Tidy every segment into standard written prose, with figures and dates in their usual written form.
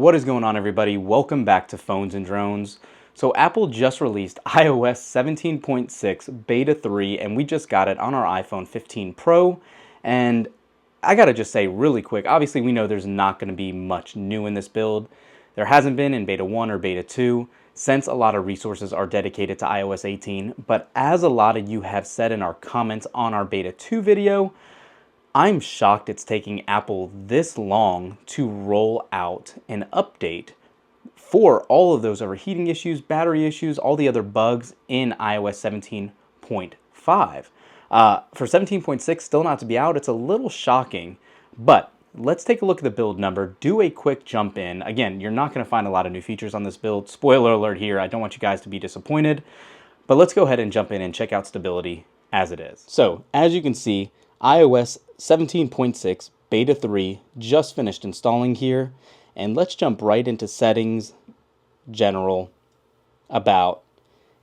What is going on, everybody? Welcome back to Phones and Drones. So Apple just released iOS 17.6 Beta 3, and we just got it on our iPhone 15 Pro. And I gotta just say really quick, obviously we know there's not gonna be much new in this build. There hasn't been in Beta 1 or Beta 2, since a lot of resources are dedicated to iOS 18. But as a lot of you have said in our comments on our Beta 2 video, I'm shocked it's taking Apple this long to roll out an update for all of those overheating issues, battery issues, all the other bugs in iOS 17.5. For 17.6 still not to be out, it's a little shocking, but let's take a look at the build number, do a quick jump in. Again, you're not going to find a lot of new features on this build. Spoiler alert here, I don't want you guys to be disappointed, but let's go ahead and jump in and check out stability as it is. So, as you can see, iOS 17.6 Beta 3 just finished installing here, and let's jump right into settings, general, about,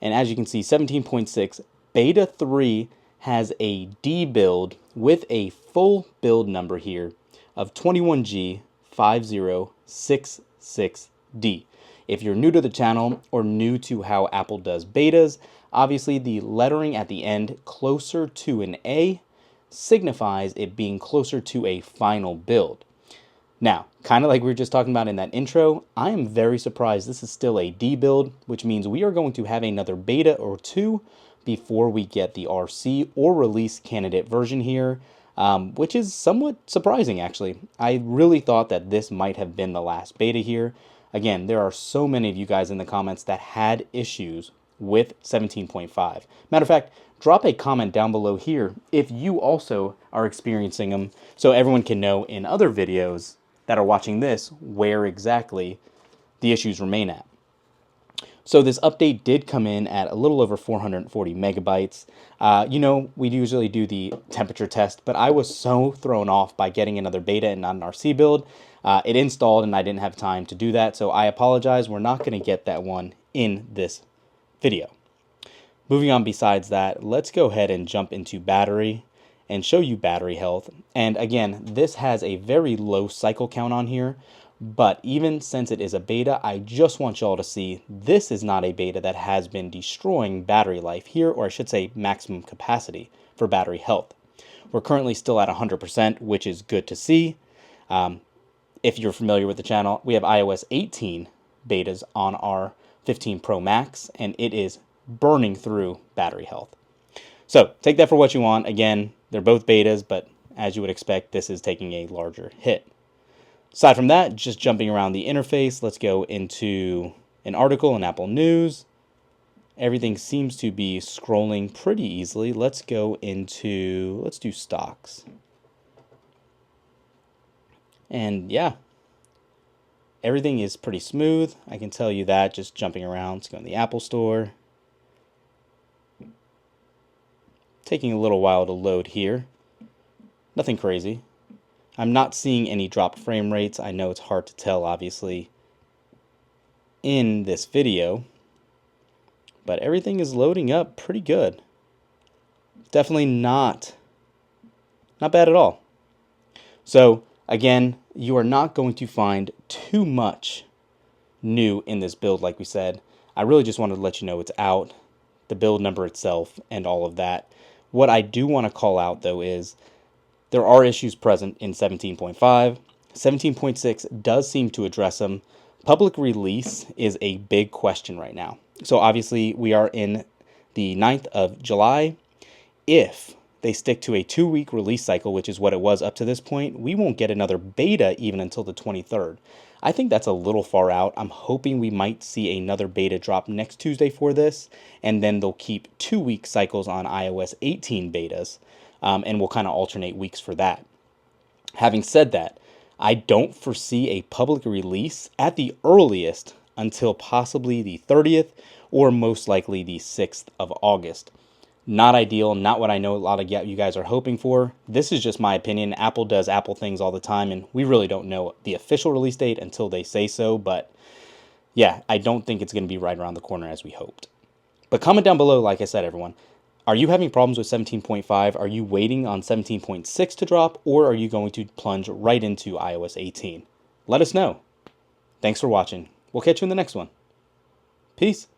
and as you can see, 17.6 Beta 3 has a D build with a full build number here of 21G5066D. If you're new to the channel or new to how Apple does betas, obviously the lettering at the end closer to an A signifies it being closer to a final build. Now, kind of like we were just talking about in that intro, I am very surprised this is still a D build, which means we are going to have another beta or two before we get the RC or release candidate version here, which is somewhat surprising actually. I really thought that this might have been the last beta here. Again, there are so many of you guys in the comments that had issues with 17.5. Matter of fact, drop a comment down below here if you also are experiencing them, so everyone can know in other videos that are watching this where exactly the issues remain at. So this update did come in at a little over 440 megabytes. We usually do the temperature test, but I was so thrown off by getting another beta and not an RC build. It installed and I didn't have time to do that, so I apologize. We're not going to get that one in this video. Moving on besides that, let's go ahead and jump into battery and show you battery health. And again, this has a very low cycle count on here, but even since it is a beta, I just want y'all to see this is not a beta that has been destroying battery life here, or I should say maximum capacity for battery health. We're currently still at 100%, which is good to see. If you're familiar with the channel, we have iOS 18 betas on our 15 Pro Max, and it is burning through battery health. So take that for what you want. Again, they're both betas, but as you would expect, this is taking a larger hit. Aside from that, just jumping around the interface, let's go into an article in Apple News. Everything seems to be scrolling pretty easily. Let's do stocks. And yeah, everything is pretty smooth. I can tell you that just jumping around. Let's go in the Apple Store. Taking a little while to load here. Nothing crazy. I'm not seeing any dropped frame rates. I know it's hard to tell, obviously, in this video, but everything is loading up pretty good. Definitely not bad at all. So again, you are not going to find too much new in this build, like we said. I really just wanted to let you know it's out, the build number itself, and all of that. What I do want to call out, though, is there are issues present in 17.5. 17.6 does seem to address them. Public release is a big question right now. So obviously we are in the 9th of July. If they stick to a 2-week release cycle, which is what it was up to this point, we won't get another beta even until the 23rd. I think that's a little far out. I'm hoping we might see another beta drop next Tuesday for this, and then they'll keep 2-week cycles on iOS 18 betas. And we'll kind of alternate weeks for that. Having said that, I don't foresee a public release at the earliest until possibly the 30th or most likely the 6th of August. Not ideal, not what I know a lot of you guys are hoping for. This is just my opinion. Apple does Apple things all the time, and we really don't know the official release date until they say so. But yeah, I don't think it's going to be right around the corner as we hoped. But comment down below, like I said, everyone. Are you having problems with 17.5? Are you waiting on 17.6 to drop, or are you going to plunge right into iOS 18? Let us know. Thanks for watching. We'll catch you in the next one. Peace.